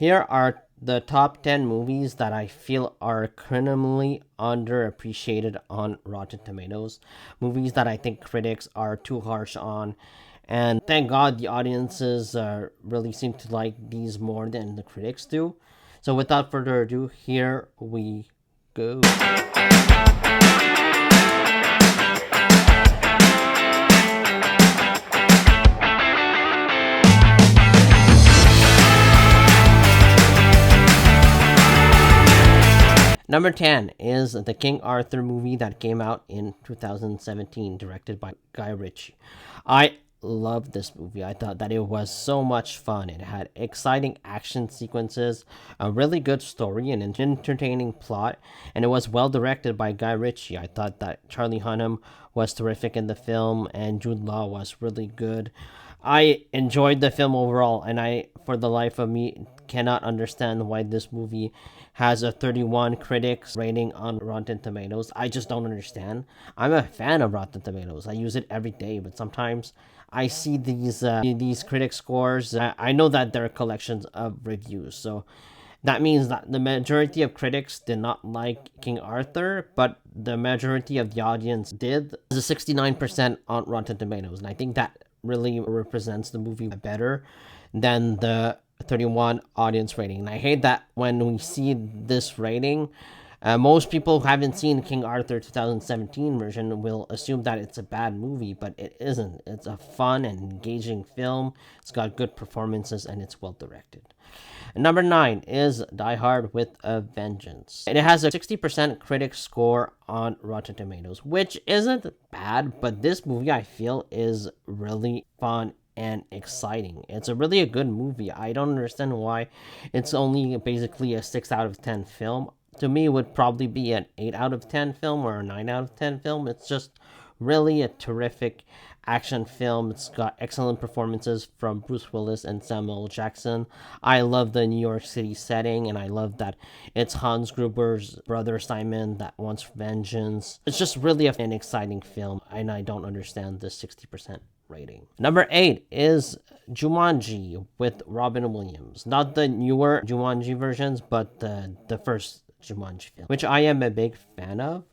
Here are the top 10 movies that I feel are criminally underappreciated on Rotten Tomatoes. Movies that I think critics are too harsh on. And thank God the audiences really seem to like these more than the critics do. So without further ado, here we go. Number 10 is the King Arthur movie that came out in 2017, directed by Guy Ritchie. I love this movie. I thought that it was so much fun. It had exciting action sequences, a really good story, and an entertaining plot, and it was well directed by Guy Ritchie. I thought that Charlie Hunnam was terrific in the film, and Jude Law was really good. I enjoyed the film overall, and I, for the life of me, cannot understand why this movie has a 31 critics rating on Rotten Tomatoes. I just don't understand. I'm a fan of Rotten Tomatoes. I use it every day, but sometimes I see these critic scores. I know that they're collections of reviews, so that means that the majority of critics did not like King Arthur, but the majority of the audience did. It's a 69% on Rotten Tomatoes, and I think that really represents the movie better than the 31 audience rating. And I hate that when we see this rating, most people who haven't seen King Arthur 2017 version will assume that it's a bad movie, but it isn't. It's a fun and engaging film. It's got good performances and it's well directed. Number 9 is Die Hard with a Vengeance. It has a 60% critic score on Rotten Tomatoes, which isn't bad, but this movie I feel is really fun and exciting. It's really a good movie. I don't understand why it's only basically a 6 out of 10 film. To me, it would probably be an 8 out of 10 film or a 9 out of 10 film. It's just really a terrific action film. It's got excellent performances from Bruce Willis and Samuel Jackson. I love the New York City setting, and I love that it's Hans Gruber's brother Simon that wants vengeance. It's just really an exciting film, and I don't understand the 60% rating. Number 8 is Jumanji with Robin Williams. Not the newer Jumanji versions, but the first Jumanji film, which I am a big fan of.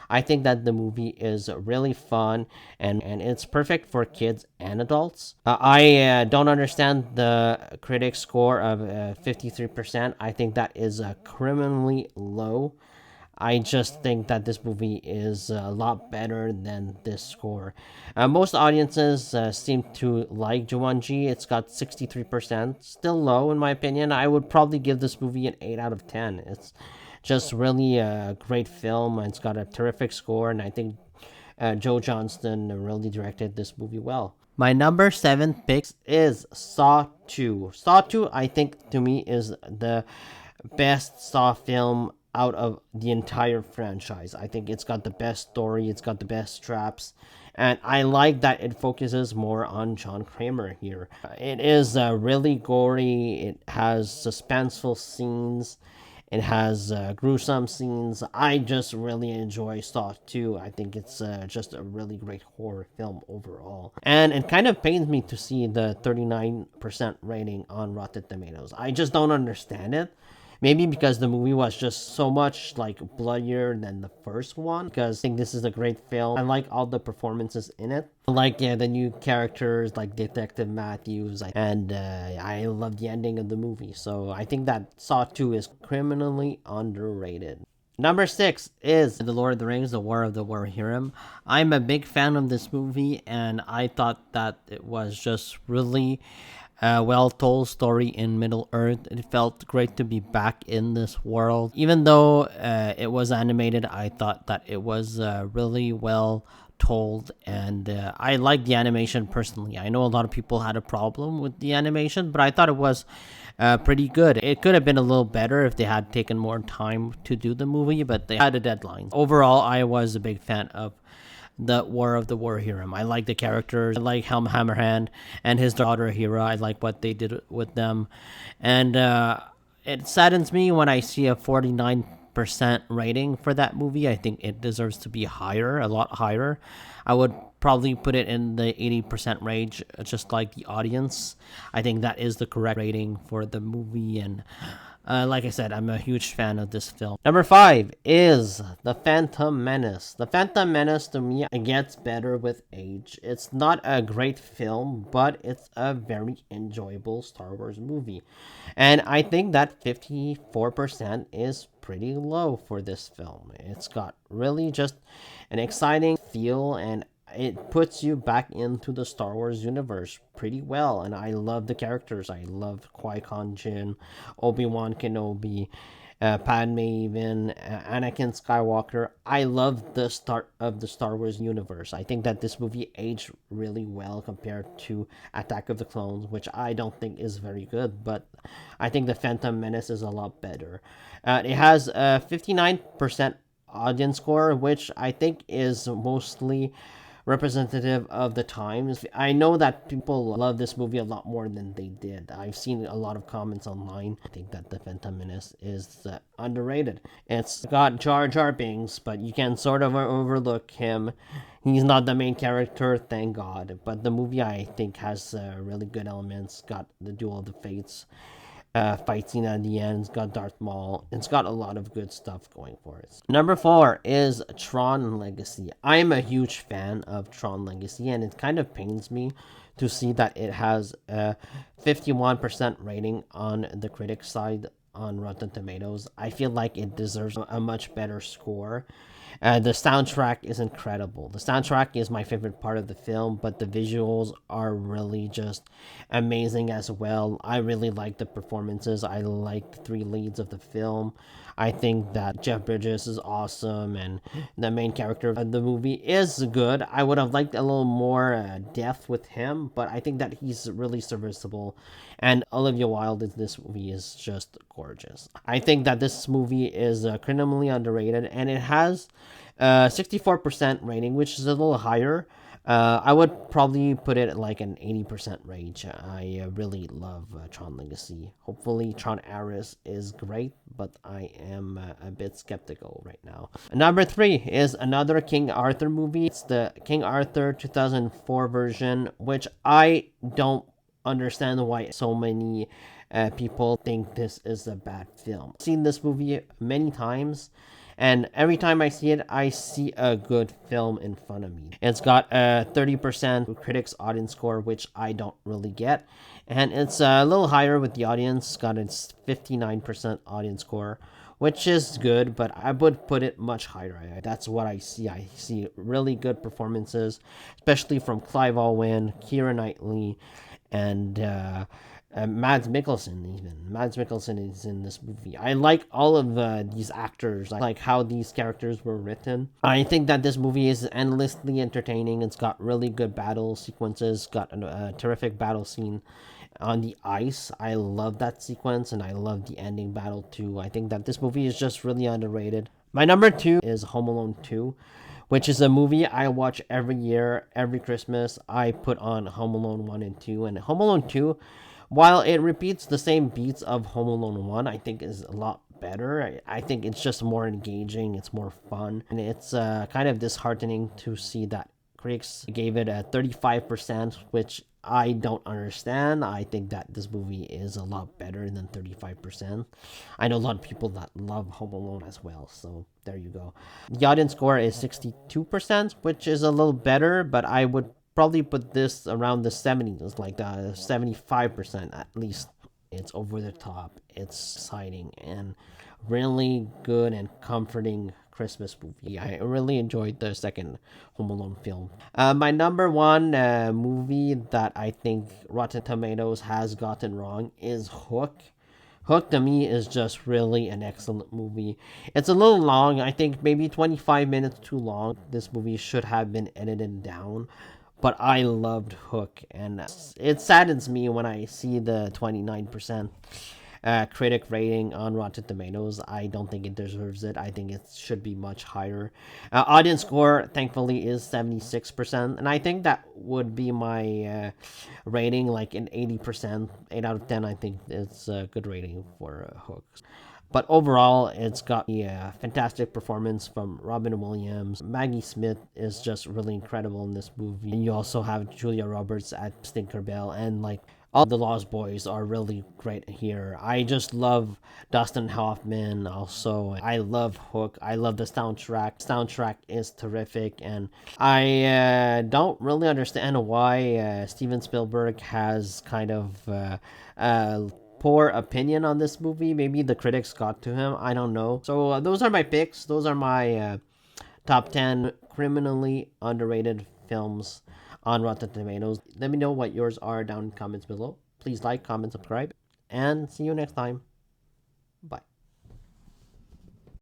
I think that the movie is really fun and it's perfect for kids and adults. I don't understand the critic score of 53%. I think that is criminally low. I just think that this movie is a lot better than this score. Most audiences seem to like Jumanji. It's got 63%. Still low, in my opinion. I would probably give this movie an 8 out of 10. It's just really a great film. It's got a terrific score, and I think Joe Johnston really directed this movie well. My number 7 pick is Saw 2. Saw 2, I think, to me, is the best Saw film out of the entire franchise. I think it's got the best story, it's got the best traps, and I like that it focuses more on John Kramer here. It is really gory, it has suspenseful scenes, it has gruesome scenes. I just really enjoy Saw 2. I think it's just a really great horror film overall. And it kind of pains me to see the 39% rating on Rotten Tomatoes. I just don't understand it. Maybe because the movie was just so much like bloodier than the first one. Because I think this is a great film. I like all the performances in it. I like the new characters like Detective Matthews, and I love the ending of the movie. So I think that Saw 2 is criminally underrated. Number 6 is The Lord of the Rings, The War of the Rohirrim. I'm a big fan of this movie, and I thought that it was just really a well-told story in Middle-earth. It felt great to be back in this world. Even though it was animated, I thought that it was really well told, and I like the animation personally. I know a lot of people had a problem with the animation, but I thought it was pretty good. It could have been a little better if they had taken more time to do the movie, but they had a deadline. Overall, I was a big fan of the War of the Rohirrim. I like the characters. I like Helm Hammerhand and his daughter Hera. I like what they did with them, and it saddens me when I see a 49 percent rating for that movie. I think it deserves to be higher, a lot higher. I would probably put it in the 80% range, just like the audience. I think that is the correct rating for the movie, and like I said, I'm a huge fan of this film. Number five is The Phantom Menace. The Phantom Menace, to me, it gets better with age. It's not a great film, but it's a very enjoyable Star Wars movie. And I think that 54% is pretty low for this film. It's got really just an exciting feel, and it puts you back into the Star Wars universe pretty well. And I love the characters. I love Qui-Gon Jinn, Obi-Wan Kenobi, Padme, even Anakin Skywalker. I love the start of the Star Wars universe. I think that this movie aged really well compared to Attack of the Clones, which I don't think is very good, but I think The Phantom Menace is a lot better. It has a 59% audience score, which I think is mostly representative of the times. I know that people love this movie a lot more than they did. I've seen a lot of comments online. I think that The Phantom Menace is underrated. It's got Jar Jar Binks, but you can sort of overlook him. He's not the main character, thank God. But the movie, I think, has really good elements. Got the Duel of the Fates fight scene at the end. It's got Darth Maul. It's got a lot of good stuff going for it. Number four is Tron Legacy. I am a huge fan of Tron Legacy, and it kind of pains me to see that it has a 51% rating on the critic side on Rotten Tomatoes. I feel like it deserves a much better score. The soundtrack is incredible. The soundtrack is my favorite part of the film, but the visuals are really just amazing as well. I really like the performances. I like the three leads of the film. I think that Jeff Bridges is awesome, and the main character of the movie is good. I would have liked a little more depth with him, but I think that he's really serviceable. And Olivia Wilde in this movie is just gorgeous. I think that this movie is criminally underrated, and it has 64% rating, which is a little higher. I would probably put it at like an 80% range. I really love Tron Legacy. Hopefully, Tron Ares is great, but I am a bit skeptical right now. Number three is another King Arthur movie. It's the King Arthur 2004 version, which I don't understand why so many people think this is a bad film. I've seen this movie many times, and every time I see it, I see a good film in front of me. It's got a 30% critics audience score, which I don't really get. And it's a little higher with the audience. It's got its 59% audience score, which is good, but I would put it much higher. That's what I see. I see really good performances, especially from Clive Owen, Keira Knightley, and Mads Mikkelsen. Even Mads Mikkelsen is in this movie. I like all of these actors. I like how these characters were written. I think that this movie is endlessly entertaining. It's got really good battle sequences. Got a terrific battle scene on the ice. I love that sequence, and I love the ending battle too. I think that this movie is just really underrated. My number two is Home Alone 2, which is a movie I watch every year, every Christmas. I put on Home Alone 1 and 2. And Home Alone 2, while it repeats the same beats of Home Alone 1, I think is a lot better. I think it's just more engaging, it's more fun, and it's kind of disheartening to see that critics gave it a 35%, which I don't understand. I think that this movie is a lot better than 35%. I know a lot of people that love Home Alone as well, so there you go. The audience score is 62%, which is a little better, but I would probably put this around the 70s, like 75% at least. It's over the top, it's exciting, and really good and comforting Christmas movie. I really enjoyed the second Home Alone film. My number one movie that I think Rotten Tomatoes has gotten wrong is Hook. Hook to me is just really an excellent movie. It's a little long. I think maybe 25 minutes too long. This movie should have been edited down. But I loved Hook, and it saddens me when I see the 29% critic rating on Rotten Tomatoes. I don't think it deserves it. I think it should be much higher. Audience score, thankfully, is 76%, and I think that would be my rating, like an 80%, 8 out of 10. I think it's a good rating for Hook. But overall, it's got a fantastic performance from Robin Williams. Maggie Smith is just really incredible in this movie. And you also have Julia Roberts at Tinkerbell, and like all the Lost Boys are really great here. I just love Dustin Hoffman. Also, I love Hook. I love the soundtrack. Soundtrack is terrific, and I don't really understand why Steven Spielberg has kind of poor opinion on this movie. Maybe the critics got to him. I don't know. So those are my picks. Those are my top 10 criminally underrated films on Rotten Tomatoes. Let me know what yours are down in the comments below. Please like, comment, subscribe, and see you next time. Bye.